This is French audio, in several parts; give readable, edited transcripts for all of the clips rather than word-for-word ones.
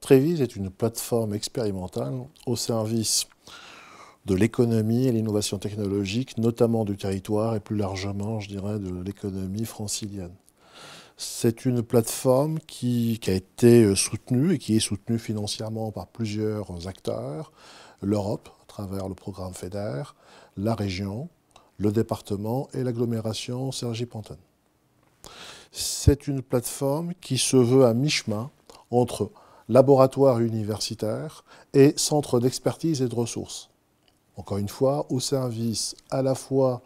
Trévise est une plateforme expérimentale au service de l'économie et l'innovation technologique, notamment du territoire et plus largement, je dirais, de l'économie francilienne. C'est une plateforme qui a été soutenue et qui est soutenue financièrement par plusieurs acteurs, l'Europe à travers le programme FEDER, la région, le département et l'agglomération Cergy-Pontoine. C'est une plateforme qui se veut à mi-chemin entre laboratoire universitaire et centre d'expertise et de ressources. Encore une fois, au service à la fois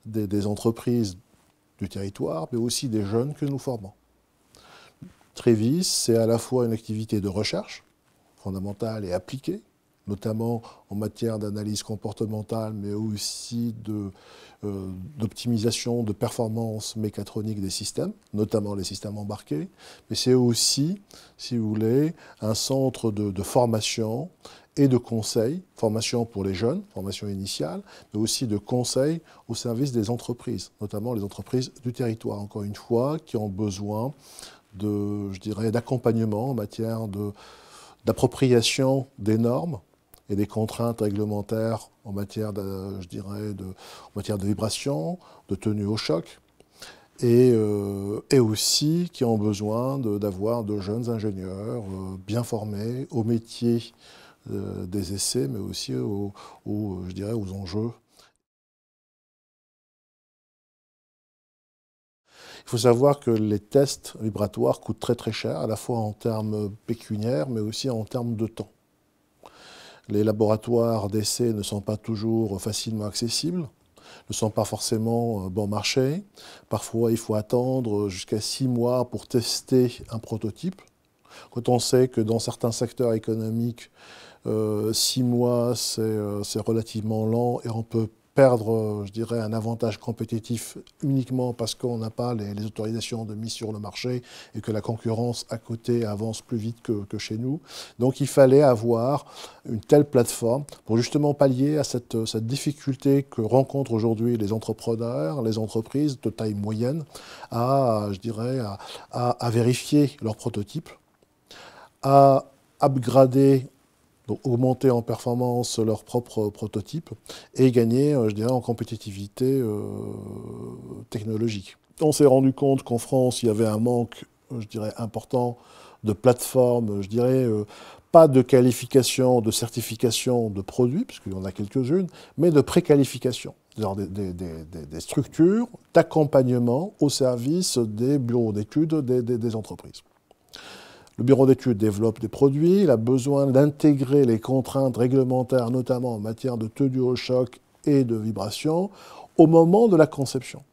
des entreprises du territoire, mais aussi des jeunes que nous formons. Trévise, c'est à la fois une activité de recherche fondamentale et appliquée, notamment en matière d'analyse comportementale, mais aussi d'optimisation de performance mécatronique des systèmes, notamment les systèmes embarqués. Mais c'est aussi, si vous voulez, un centre de formation et de conseil, formation pour les jeunes, formation initiale, mais aussi de conseil au service des entreprises, notamment les entreprises du territoire, encore une fois, qui ont besoin je dirais, d'accompagnement en matière d'appropriation des normes et des contraintes réglementaires en matière je dirais, en matière de vibration, de tenue au choc, et aussi qui ont besoin d'avoir de jeunes ingénieurs bien formés au métier des essais, mais aussi je dirais, aux enjeux. Il faut savoir que les tests vibratoires coûtent très très cher, à la fois en termes pécuniaires, mais aussi en termes de temps. Les laboratoires d'essais ne sont pas toujours facilement accessibles, ne sont pas forcément bon marché. Parfois, il faut attendre jusqu'à 6 mois pour tester un prototype. Quand on sait que dans certains secteurs économiques, 6 mois, c'est relativement lent et on peut perdre, je dirais, un avantage compétitif uniquement parce qu'on n'a pas les autorisations de mise sur le marché et que la concurrence à côté avance plus vite que chez nous. Donc il fallait avoir une telle plateforme pour justement pallier à cette difficulté que rencontrent aujourd'hui les entrepreneurs, les entreprises de taille moyenne je dirais, à vérifier leurs prototypes, à upgrader, donc augmenter en performance leurs propres prototypes et gagner, je dirais, en compétitivité technologique. On s'est rendu compte qu'en France, il y avait un manque, je dirais, important de plateformes, je dirais, pas de qualification, de certification de produits, puisqu'il y en a quelques-unes, mais de préqualification. Des structures d'accompagnement au service des bureaux d'études des entreprises. Le bureau d'études développe des produits, il a besoin d'intégrer les contraintes réglementaires, notamment en matière de tenue au choc et de vibration, au moment de la conception,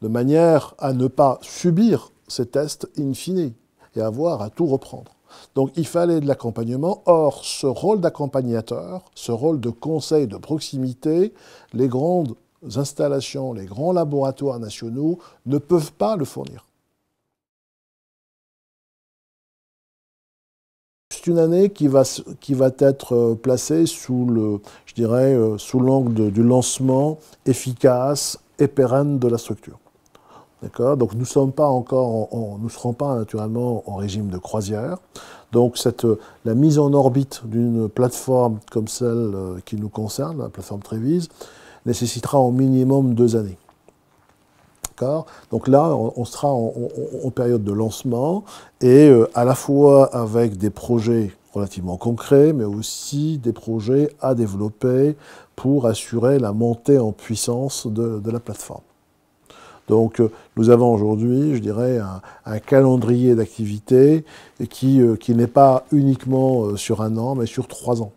de manière à ne pas subir ces tests in fine et avoir à tout reprendre. Donc il fallait de l'accompagnement. Or, ce rôle d'accompagnateur, ce rôle de conseil de proximité, les grandes installations, les grands laboratoires nationaux ne peuvent pas le fournir. C'est une année qui va être placée je dirais, sous l'angle du lancement efficace et pérenne de la structure. D'accord ? Donc nous ne serons pas naturellement en régime de croisière. Donc la mise en orbite d'une plateforme comme celle qui nous concerne, la plateforme Trévise, nécessitera au minimum 2 années. Donc là, on sera en période de lancement et à la fois avec des projets relativement concrets, mais aussi des projets à développer pour assurer la montée en puissance de la plateforme. Donc nous avons aujourd'hui, je dirais, un calendrier d'activité qui n'est pas uniquement sur 1 an, mais sur 3 ans.